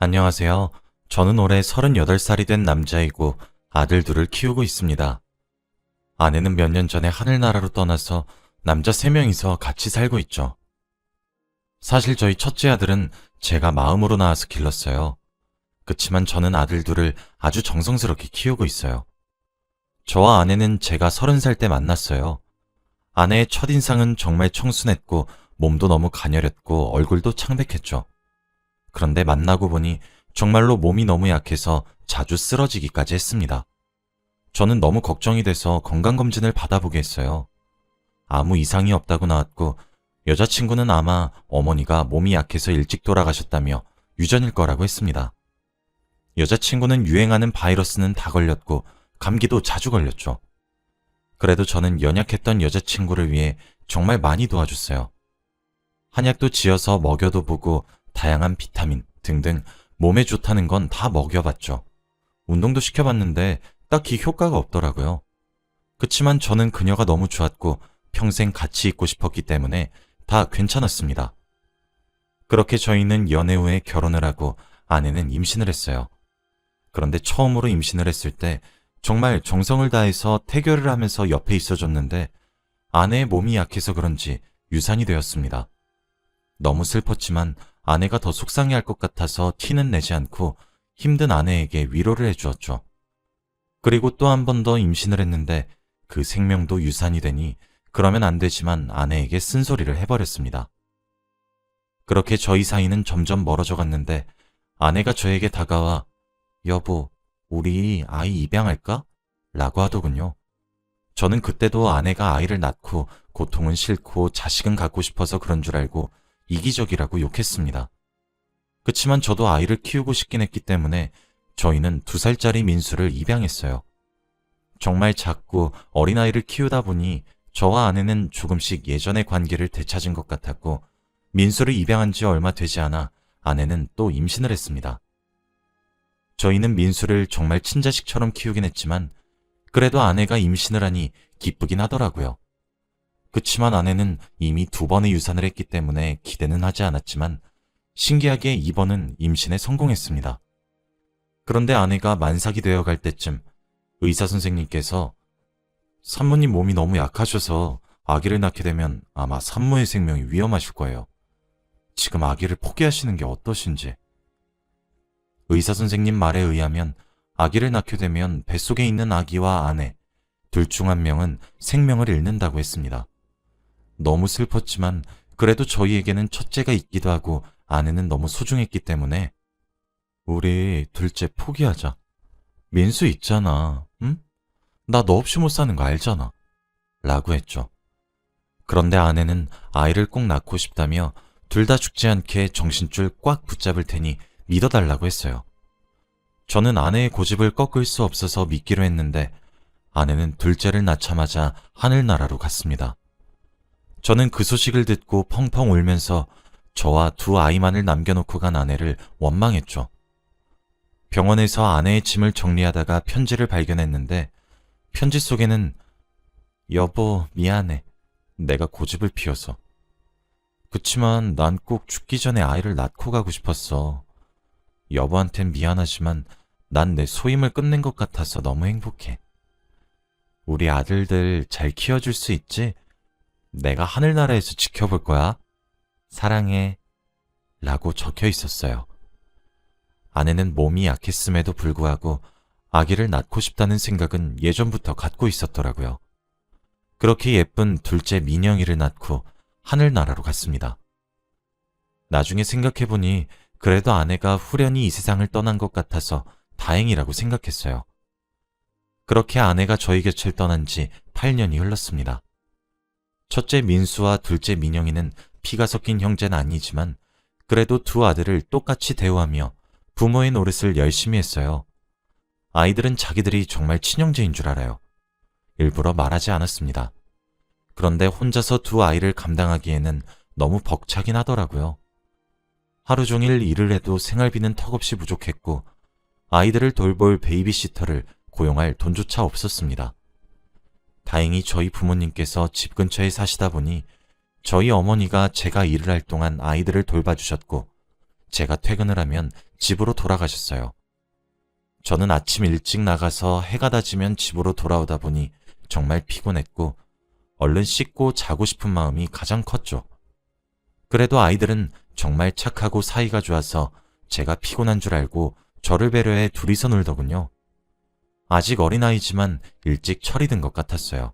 안녕하세요. 저는 올해 38살이 된 남자이고 아들 둘을 키우고 있습니다. 아내는 몇 년 전에 하늘나라로 떠나서 남자 3명이서 같이 살고 있죠. 사실 저희 첫째 아들은 제가 마음으로 낳아서 길렀어요. 그치만 저는 아들 둘을 아주 정성스럽게 키우고 있어요. 저와 아내는 제가 30살 때 만났어요. 아내의 첫인상은 정말 청순했고 몸도 너무 가녀렸고 얼굴도 창백했죠. 그런데 만나고 보니 정말로 몸이 너무 약해서 자주 쓰러지기까지 했습니다. 저는 너무 걱정이 돼서 건강검진을 받아보게 했어요. 아무 이상이 없다고 나왔고 여자친구는 아마 어머니가 몸이 약해서 일찍 돌아가셨다며 유전일 거라고 했습니다. 여자친구는 유행하는 바이러스는 다 걸렸고 감기도 자주 걸렸죠. 그래도 저는 연약했던 여자친구를 위해 정말 많이 도와줬어요. 한약도 지어서 먹여도 보고 다양한 비타민 등등 몸에 좋다는 건 다 먹여봤죠. 운동도 시켜봤는데 딱히 효과가 없더라고요. 그치만 저는 그녀가 너무 좋았고 평생 같이 있고 싶었기 때문에 다 괜찮았습니다. 그렇게 저희는 연애 후에 결혼을 하고 아내는 임신을 했어요. 그런데 처음으로 임신을 했을 때 정말 정성을 다해서 태교를 하면서 옆에 있어줬는데 아내의 몸이 약해서 그런지 유산이 되었습니다. 너무 슬펐지만 아내가 더 속상해할 것 같아서 티는 내지 않고 힘든 아내에게 위로를 해주었죠. 그리고 또 한 번 더 임신을 했는데 그 생명도 유산이 되니 그러면 안 되지만 아내에게 쓴소리를 해버렸습니다. 그렇게 저희 사이는 점점 멀어져 갔는데 아내가 저에게 다가와 여보, 우리 아이 입양할까? 라고 하더군요. 저는 그때도 아내가 아이를 낳고 고통은 싫고 자식은 갖고 싶어서 그런 줄 알고 이기적이라고 욕했습니다. 그치만 저도 아이를 키우고 싶긴 했기 때문에 저희는 2살짜리 민수를 입양했어요. 정말 작고 어린아이를 키우다 보니 저와 아내는 조금씩 예전의 관계를 되찾은 것 같았고 민수를 입양한 지 얼마 되지 않아 아내는 또 임신을 했습니다. 저희는 민수를 정말 친자식처럼 키우긴 했지만 그래도 아내가 임신을 하니 기쁘긴 하더라고요. 그치만 아내는 이미 2번의 유산을 했기 때문에 기대는 하지 않았지만 신기하게 이번은 임신에 성공했습니다. 그런데 아내가 만삭이 되어 갈 때쯤 의사 선생님께서 산모님 몸이 너무 약하셔서 아기를 낳게 되면 아마 산모의 생명이 위험하실 거예요. 지금 아기를 포기하시는 게 어떠신지. 의사 선생님 말에 의하면 아기를 낳게 되면 뱃속에 있는 아기와 아내 둘 중 한 명은 생명을 잃는다고 했습니다. 너무 슬펐지만 그래도 저희에게는 첫째가 있기도 하고 아내는 너무 소중했기 때문에 우리 둘째 포기하자. 민수 있잖아, 응? 나 너 없이 못 사는 거 알잖아. 라고 했죠. 그런데 아내는 아이를 꼭 낳고 싶다며 둘 다 죽지 않게 정신줄 꽉 붙잡을 테니 믿어달라고 했어요. 저는 아내의 고집을 꺾을 수 없어서 믿기로 했는데 아내는 둘째를 낳자마자 하늘나라로 갔습니다. 저는 그 소식을 듣고 펑펑 울면서 저와 2아이만을 남겨놓고 간 아내를 원망했죠. 병원에서 아내의 짐을 정리하다가 편지를 발견했는데 편지 속에는 여보 미안해. 내가 고집을 피워서. 그치만 난 꼭 죽기 전에 아이를 낳고 가고 싶었어. 여보한텐 미안하지만 난 내 소임을 끝낸 것 같아서 너무 행복해. 우리 아들들 잘 키워줄 수 있지? 내가 하늘나라에서 지켜볼 거야. 사랑해. 라고 적혀 있었어요. 아내는 몸이 약했음에도 불구하고 아기를 낳고 싶다는 생각은 예전부터 갖고 있었더라고요. 그렇게 예쁜 둘째 민영이를 낳고 하늘나라로 갔습니다. 나중에 생각해보니 그래도 아내가 후련히 이 세상을 떠난 것 같아서 다행이라고 생각했어요. 그렇게 아내가 저희 곁을 떠난 지 8년이 흘렀습니다. 첫째 민수와 둘째 민영이는 피가 섞인 형제는 아니지만 그래도 2 아들을 똑같이 대우하며 부모의 노릇을 열심히 했어요. 아이들은 자기들이 정말 친형제인 줄 알아요. 일부러 말하지 않았습니다. 그런데 혼자서 2 아이를 감당하기에는 너무 벅차긴 하더라고요. 하루 종일 일을 해도 생활비는 턱없이 부족했고 아이들을 돌볼 베이비시터를 고용할 돈조차 없었습니다. 다행히 저희 부모님께서 집 근처에 사시다 보니 저희 어머니가 제가 일을 할 동안 아이들을 돌봐주셨고 제가 퇴근을 하면 집으로 돌아가셨어요. 저는 아침 일찍 나가서 해가 다지면 집으로 돌아오다 보니 정말 피곤했고 얼른 씻고 자고 싶은 마음이 가장 컸죠. 그래도 아이들은 정말 착하고 사이가 좋아서 제가 피곤한 줄 알고 저를 배려해 둘이서 놀더군요. 아직 어린아이지만 일찍 철이 든 것 같았어요.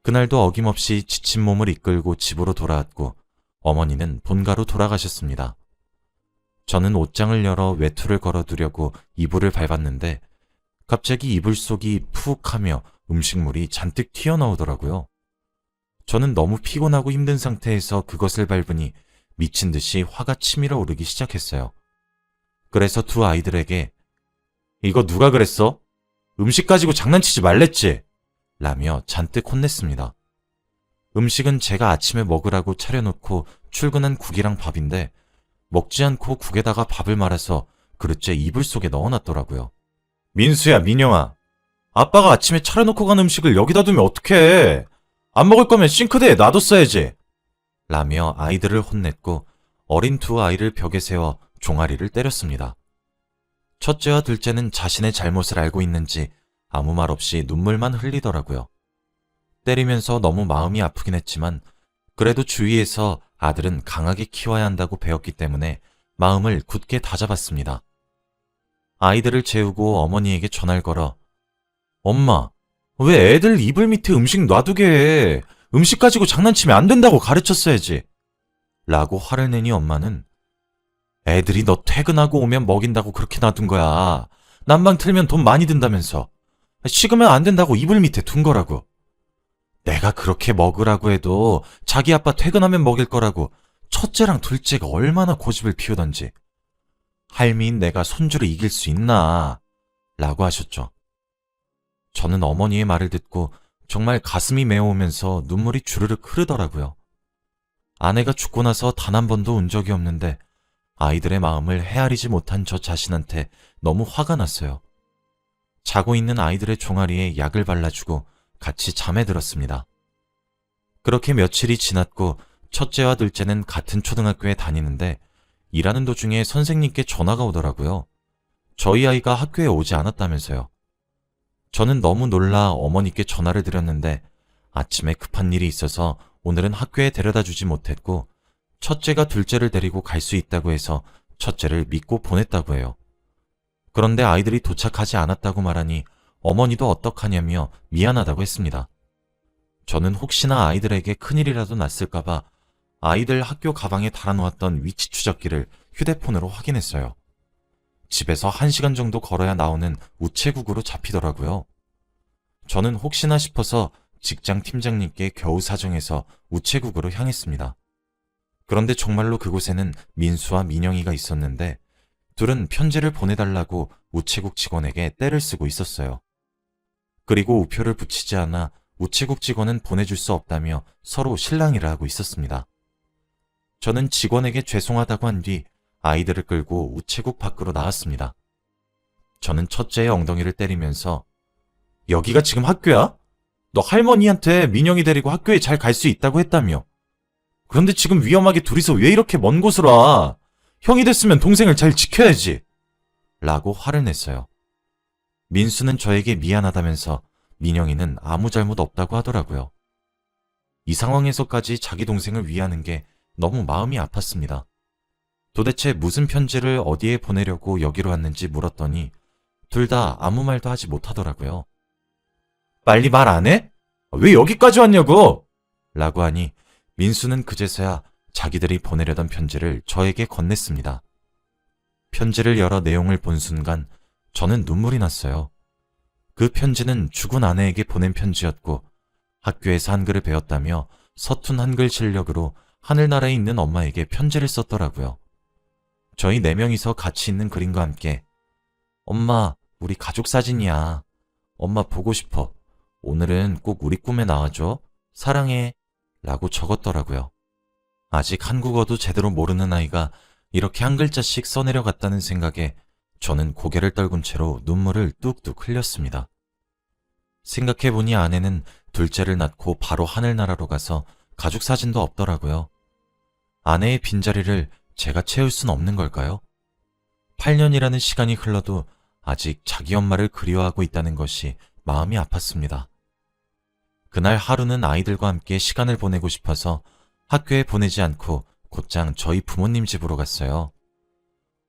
그날도 어김없이 지친 몸을 이끌고 집으로 돌아왔고 어머니는 본가로 돌아가셨습니다. 저는 옷장을 열어 외투를 걸어두려고 이불을 밟았는데 갑자기 이불 속이 푹 하며 음식물이 잔뜩 튀어나오더라고요. 저는 너무 피곤하고 힘든 상태에서 그것을 밟으니 미친 듯이 화가 치밀어 오르기 시작했어요. 그래서 두 아이들에게 이거 누가 그랬어? 음식 가지고 장난치지 말랬지? 라며 잔뜩 혼냈습니다. 음식은 제가 아침에 먹으라고 차려놓고 출근한 국이랑 밥인데 먹지 않고 국에다가 밥을 말아서 그릇째 이불 속에 넣어놨더라고요. 민수야, 민영아. 아빠가 아침에 차려놓고 간 음식을 여기다 두면 어떡해? 안 먹을 거면 싱크대에 놔뒀어야지. 라며 아이들을 혼냈고 어린 두 아이를 벽에 세워 종아리를 때렸습니다. 첫째와 둘째는 자신의 잘못을 알고 있는지 아무 말 없이 눈물만 흘리더라고요. 때리면서 너무 마음이 아프긴 했지만 그래도 주위에서 아들은 강하게 키워야 한다고 배웠기 때문에 마음을 굳게 다잡았습니다. 아이들을 재우고 어머니에게 전화를 걸어 엄마, 왜 애들 이불 밑에 음식 놔두게 해? 음식 가지고 장난치면 안 된다고 가르쳤어야지. 라고 화를 내니 엄마는 애들이 너 퇴근하고 오면 먹인다고 그렇게 놔둔 거야. 난방 틀면 돈 많이 든다면서. 식으면 안 된다고 이불 밑에 둔 거라고. 내가 그렇게 먹으라고 해도 자기 아빠 퇴근하면 먹일 거라고 첫째랑 둘째가 얼마나 고집을 피우던지. 할미인 내가 손주를 이길 수 있나? 라고 하셨죠. 저는 어머니의 말을 듣고 정말 가슴이 메어오면서 눈물이 주르륵 흐르더라고요. 아내가 죽고 나서 단 한 번도 운 적이 없는데 아이들의 마음을 헤아리지 못한 저 자신한테 너무 화가 났어요. 자고 있는 아이들의 종아리에 약을 발라주고 같이 잠에 들었습니다. 그렇게 며칠이 지났고 첫째와 둘째는 같은 초등학교에 다니는데 일하는 도중에 선생님께 전화가 오더라고요. 저희 아이가 학교에 오지 않았다면서요. 저는 너무 놀라 어머니께 전화를 드렸는데 아침에 급한 일이 있어서 오늘은 학교에 데려다 주지 못했고 첫째가 둘째를 데리고 갈 수 있다고 해서 첫째를 믿고 보냈다고 해요. 그런데 아이들이 도착하지 않았다고 말하니 어머니도 어떡하냐며 미안하다고 했습니다. 저는 혹시나 아이들에게 큰일이라도 났을까봐 아이들 학교 가방에 달아놓았던 위치 추적기를 휴대폰으로 확인했어요. 집에서 1시간 정도 걸어야 나오는 우체국으로 잡히더라고요. 저는 혹시나 싶어서 직장 팀장님께 겨우 사정해서 우체국으로 향했습니다. 그런데 정말로 그곳에는 민수와 민영이가 있었는데 둘은 편지를 보내달라고 우체국 직원에게 떼를 쓰고 있었어요. 그리고 우표를 붙이지 않아 우체국 직원은 보내줄 수 없다며 서로 실랑이를 하고 있었습니다. 저는 직원에게 죄송하다고 한 뒤 아이들을 끌고 우체국 밖으로 나왔습니다. 저는 첫째의 엉덩이를 때리면서 여기가 지금 학교야? 너 할머니한테 민영이 데리고 학교에 잘 갈 수 있다고 했다며. 그런데 지금 위험하게 둘이서 왜 이렇게 먼 곳으로 와? 형이 됐으면 동생을 잘 지켜야지. 라고 화를 냈어요. 민수는 저에게 미안하다면서 민영이는 아무 잘못 없다고 하더라고요. 이 상황에서까지 자기 동생을 위하는 게 너무 마음이 아팠습니다. 도대체 무슨 편지를 어디에 보내려고 여기로 왔는지 물었더니 둘 다 아무 말도 하지 못하더라고요. 빨리 말 안 해? 왜 여기까지 왔냐고! 라고 하니 민수는 그제서야 자기들이 보내려던 편지를 저에게 건넸습니다. 편지를 열어 내용을 본 순간 저는 눈물이 났어요. 그 편지는 죽은 아내에게 보낸 편지였고 학교에서 한글을 배웠다며 서툰 한글 실력으로 하늘나라에 있는 엄마에게 편지를 썼더라고요. 저희 4명이서 같이 있는 그림과 함께 엄마, 우리 가족 사진이야. 엄마 보고 싶어. 오늘은 꼭 우리 꿈에 나와줘. 사랑해. 라고 적었더라고요. 아직 한국어도 제대로 모르는 아이가 이렇게 한 글자씩 써내려갔다는 생각에 저는 고개를 떨군 채로 눈물을 뚝뚝 흘렸습니다. 생각해보니 아내는 둘째를 낳고 바로 하늘나라로 가서 가족 사진도 없더라고요. 아내의 빈자리를 제가 채울 순 없는 걸까요? 8년이라는 시간이 흘러도 아직 자기 엄마를 그리워하고 있다는 것이 마음이 아팠습니다. 그날 하루는 아이들과 함께 시간을 보내고 싶어서 학교에 보내지 않고 곧장 저희 부모님 집으로 갔어요.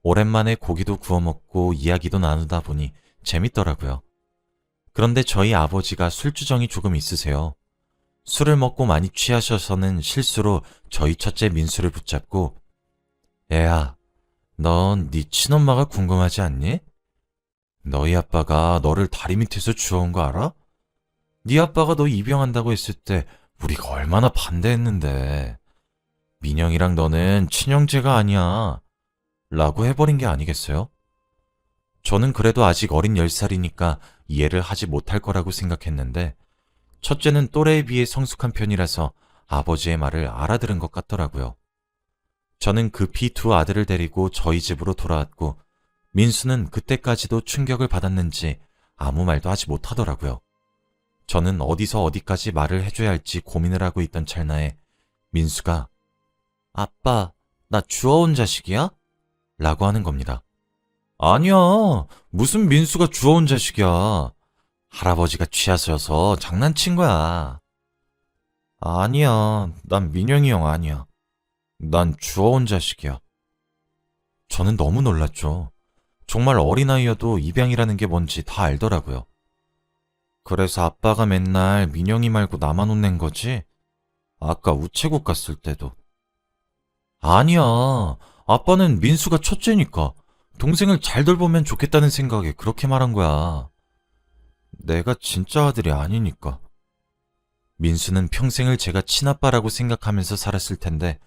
오랜만에 고기도 구워 먹고 이야기도 나누다 보니 재밌더라고요. 그런데 저희 아버지가 술주정이 조금 있으세요. 술을 먹고 많이 취하셔서는 실수로 저희 첫째 민수를 붙잡고 애야, 넌 네 친엄마가 궁금하지 않니? 너희 아빠가 너를 다리 밑에서 주워온 거 알아? 네 아빠가 너 입양한다고 했을 때 우리가 얼마나 반대했는데. 민영이랑 너는 친형제가 아니야. 라고 해버린 게 아니겠어요? 저는 그래도 아직 어린 10살이니까 이해를 하지 못할 거라고 생각했는데 첫째는 또래에 비해 성숙한 편이라서 아버지의 말을 알아들은 것 같더라고요. 저는 급히 두 아들을 데리고 저희 집으로 돌아왔고 민수는 그때까지도 충격을 받았는지 아무 말도 하지 못하더라고요. 저는 어디서 어디까지 말을 해줘야 할지 고민을 하고 있던 찰나에 민수가 아빠, 나 주워온 자식이야? 라고 하는 겁니다. 아니야, 무슨 민수가 주워온 자식이야. 할아버지가 취하셔서 장난친 거야. 아니야, 난 민영이 형 아니야. 난 주워온 자식이야. 저는 너무 놀랐죠. 정말 어린아이여도 입양이라는 게 뭔지 다 알더라고요. 그래서 아빠가 맨날 민영이 말고 나만 혼낸 거지? 아까 우체국 갔을 때도. 아니야, 아빠는 민수가 첫째니까 동생을 잘 돌보면 좋겠다는 생각에 그렇게 말한 거야. 내가 진짜 아들이 아니니까. 민수는 평생을 제가 친아빠라고 생각하면서 살았을 텐데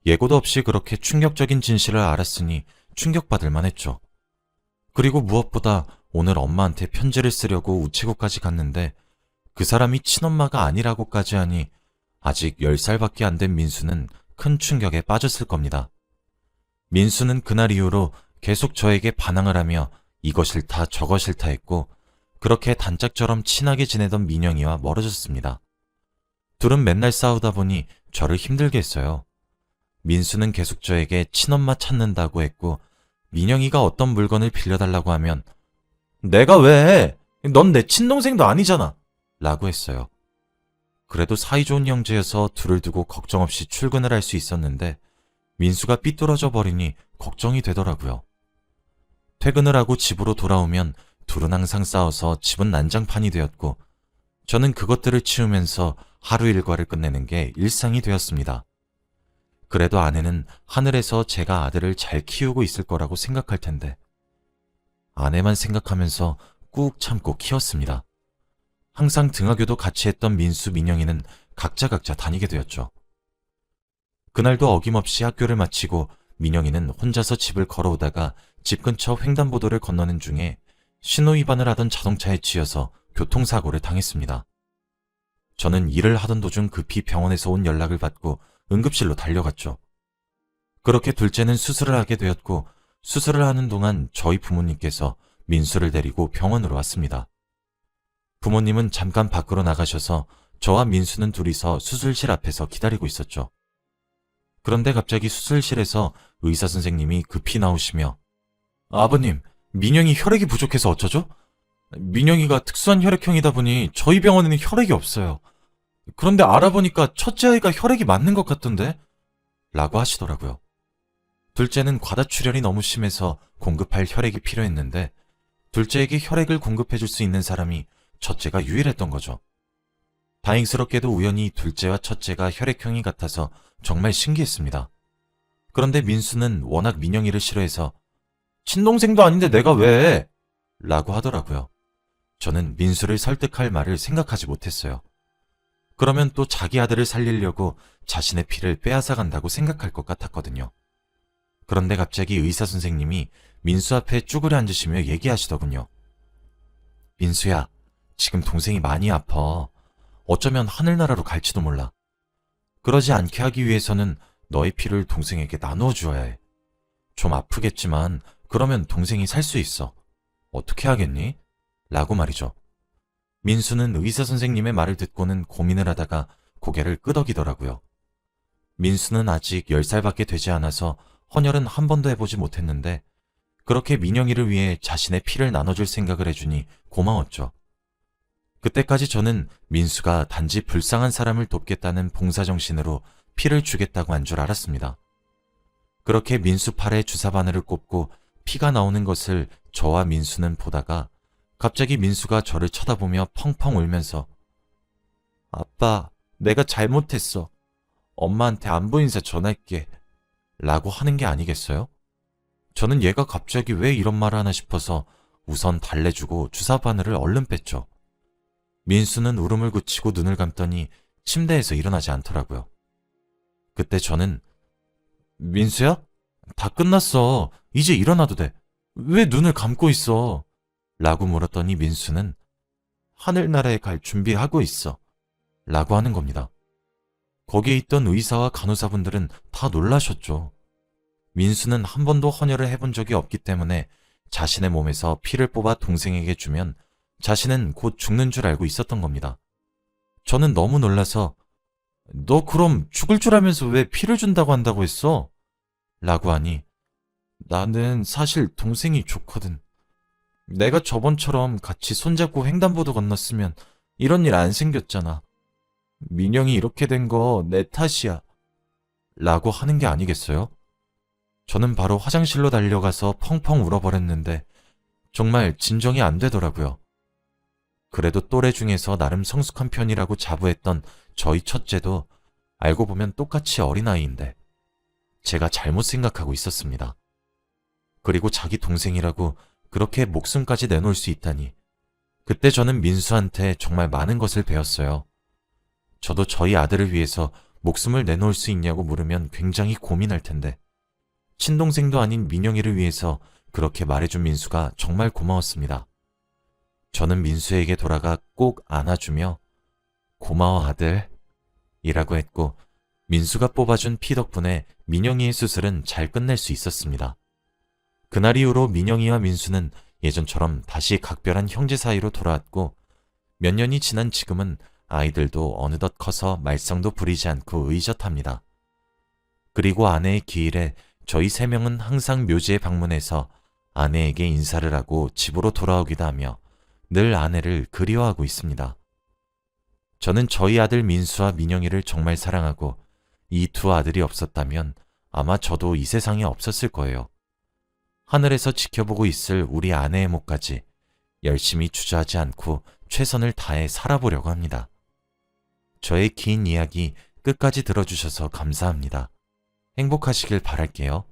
예고도 없이 그렇게 충격적인 진실을 알았으니 충격받을 만했죠. 그리고 무엇보다 오늘 엄마한테 편지를 쓰려고 우체국까지 갔는데 그 사람이 친엄마가 아니라고까지 하니 아직 10살밖에 안 된 민수는 큰 충격에 빠졌을 겁니다. 민수는 그날 이후로 계속 저에게 반항을 하며 이거 싫다 저거 싫다 했고 그렇게 단짝처럼 친하게 지내던 민영이와 멀어졌습니다. 둘은 맨날 싸우다 보니 저를 힘들게 했어요. 민수는 계속 저에게 친엄마 찾는다고 했고 민영이가 어떤 물건을 빌려달라고 하면 내가 왜? 넌 내 친동생도 아니잖아 라고 했어요. 그래도 사이좋은 형제여서 둘을 두고 걱정 없이 출근을 할 수 있었는데 민수가 삐뚤어져 버리니 걱정이 되더라고요. 퇴근을 하고 집으로 돌아오면 둘은 항상 싸워서 집은 난장판이 되었고 저는 그것들을 치우면서 하루 일과를 끝내는 게 일상이 되었습니다. 그래도 아내는 하늘에서 제가 아들을 잘 키우고 있을 거라고 생각할 텐데 아내만 생각하면서 꾹 참고 키웠습니다. 항상 등하교도 같이 했던 민수, 민영이는 각자 다니게 되었죠. 그날도 어김없이 학교를 마치고 민영이는 혼자서 집을 걸어오다가 집 근처 횡단보도를 건너는 중에 신호위반을 하던 자동차에 치여서 교통사고를 당했습니다. 저는 일을 하던 도중 급히 병원에서 온 연락을 받고 응급실로 달려갔죠. 그렇게 둘째는 수술을 하게 되었고 수술을 하는 동안 저희 부모님께서 민수를 데리고 병원으로 왔습니다. 부모님은 잠깐 밖으로 나가셔서 저와 민수는 둘이서 수술실 앞에서 기다리고 있었죠. 그런데 갑자기 수술실에서 의사 선생님이 급히 나오시며 아버님, 민영이 혈액이 부족해서 어쩌죠? 민영이가 특수한 혈액형이다 보니 저희 병원에는 혈액이 없어요. 그런데 알아보니까 첫째 아이가 혈액이 맞는 것 같던데? 라고 하시더라고요. 둘째는 과다출혈이 너무 심해서 공급할 혈액이 필요했는데 둘째에게 혈액을 공급해줄 수 있는 사람이 첫째가 유일했던 거죠. 다행스럽게도 우연히 둘째와 첫째가 혈액형이 같아서 정말 신기했습니다. 그런데 민수는 워낙 민영이를 싫어해서 친동생도 아닌데 내가 왜? 라고 하더라고요. 저는 민수를 설득할 말을 생각하지 못했어요. 그러면 또 자기 아들을 살리려고 자신의 피를 빼앗아 간다고 생각할 것 같았거든요. 그런데 갑자기 의사 선생님이 민수 앞에 쭈그려 앉으시며 얘기하시더군요. 민수야, 지금 동생이 많이 아파. 어쩌면 하늘나라로 갈지도 몰라. 그러지 않게 하기 위해서는 너의 피를 동생에게 나누어 주어야 해. 좀 아프겠지만 그러면 동생이 살 수 있어. 어떻게 하겠니? 라고 말이죠. 민수는 의사 선생님의 말을 듣고는 고민을 하다가 고개를 끄덕이더라고요. 민수는 아직 10살밖에 되지 않아서 헌혈은 한 번도 해보지 못했는데 그렇게 민영이를 위해 자신의 피를 나눠줄 생각을 해주니 고마웠죠. 그때까지 저는 민수가 단지 불쌍한 사람을 돕겠다는 봉사정신으로 피를 주겠다고 한 줄 알았습니다. 그렇게 민수 팔에 주사 바늘을 꼽고 피가 나오는 것을 저와 민수는 보다가 갑자기 민수가 저를 쳐다보며 펑펑 울면서 아빠, 내가 잘못했어. 엄마한테 안부 인사 전할게. 라고 하는 게 아니겠어요? 저는 얘가 갑자기 왜 이런 말을 하나 싶어서 우선 달래주고 주사 바늘을 얼른 뺐죠. 민수는 울음을 그치고 눈을 감더니 침대에서 일어나지 않더라고요. 그때 저는 민수야? 다 끝났어. 이제 일어나도 돼. 왜 눈을 감고 있어? 라고 물었더니 민수는 하늘나라에 갈 준비하고 있어. 라고 하는 겁니다. 거기에 있던 의사와 간호사분들은 다 놀라셨죠. 민수는 한 번도 헌혈을 해본 적이 없기 때문에 자신의 몸에서 피를 뽑아 동생에게 주면 자신은 곧 죽는 줄 알고 있었던 겁니다. 저는 너무 놀라서 너 그럼 죽을 줄 알면서 왜 피를 준다고 한다고 했어? 라고 하니 나는 사실 동생이 좋거든. 내가 저번처럼 같이 손잡고 횡단보도 건넜으면 이런 일 안 생겼잖아. 민영이 이렇게 된 거 내 탓이야. 라고 하는 게 아니겠어요? 저는 바로 화장실로 달려가서 펑펑 울어버렸는데 정말 진정이 안 되더라고요. 그래도 또래 중에서 나름 성숙한 편이라고 자부했던 저희 첫째도 알고 보면 똑같이 어린아이인데 제가 잘못 생각하고 있었습니다. 그리고 자기 동생이라고 그렇게 목숨까지 내놓을 수 있다니 그때 저는 민수한테 정말 많은 것을 배웠어요. 저도 저희 아들을 위해서 목숨을 내놓을 수 있냐고 물으면 굉장히 고민할 텐데 친동생도 아닌 민영이를 위해서 그렇게 말해준 민수가 정말 고마웠습니다. 저는 민수에게 돌아가 꼭 안아주며 고마워 아들 이라고 했고 민수가 뽑아준 피 덕분에 민영이의 수술은 잘 끝낼 수 있었습니다. 그날 이후로 민영이와 민수는 예전처럼 다시 각별한 형제 사이로 돌아왔고 몇 년이 지난 지금은 아이들도 어느덧 커서 말썽도 부리지 않고 의젓합니다. 그리고 아내의 기일에 저희 세 명은 항상 묘지에 방문해서 아내에게 인사를 하고 집으로 돌아오기도 하며 늘 아내를 그리워하고 있습니다. 저는 저희 아들 민수와 민영이를 정말 사랑하고 이 두 아들이 없었다면 아마 저도 이 세상에 없었을 거예요. 하늘에서 지켜보고 있을 우리 아내의 목까지 열심히 주저하지 않고 최선을 다해 살아보려고 합니다. 저의 긴 이야기 끝까지 들어주셔서 감사합니다. 행복하시길 바랄게요.